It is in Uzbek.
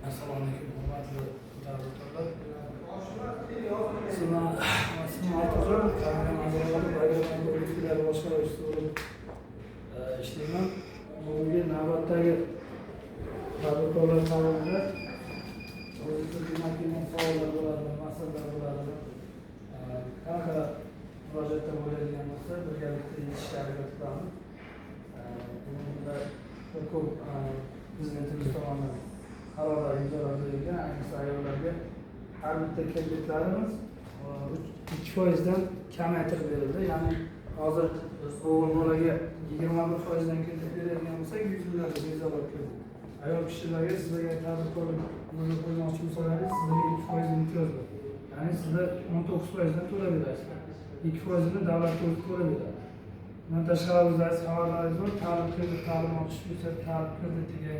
Assalomu alaykum, hurmatli davlatdoshlar. Sizlar ismim Alto'zor, Ta'lim vazirligi bayram o'qituvchilari boshqaruvchisi bo'lib ishlayman. Bugungi navbatdagi tadbirkorlar qarorida o'zimizga savollar bo'ladi, masalalar bo'ladi. Qanaqa murojaatlar bo'ladigan bo'lsa, birgalikda yechishga harakat qilamiz. Bunda ko'p prezidentimiz tomonidan qarorlar imzolangan, ayniqsa ayollarga har bitta kreditlarimiz 3% dan kamaytirib berildi. Ya'ni hozir o'g'il-bolaga 21% dan kredit beradigan bo'lsak, 100 million imzolab kirdi. Ayol kishilarga sizlarga tadbirkorlik yo'lga qo'ymoqchi bo'lsalaringiz, sizlarga 2% imtiyoz bor. Ya'ni sizlar 19% dan to'layverasizlar. 2% ni davlat o'zi to'layveradi. Bundan tashqari o'zlaringiz xabarlaringiz bor, ta'lim kredit ta'lim olish bo'lsa, ta'lim kreditiga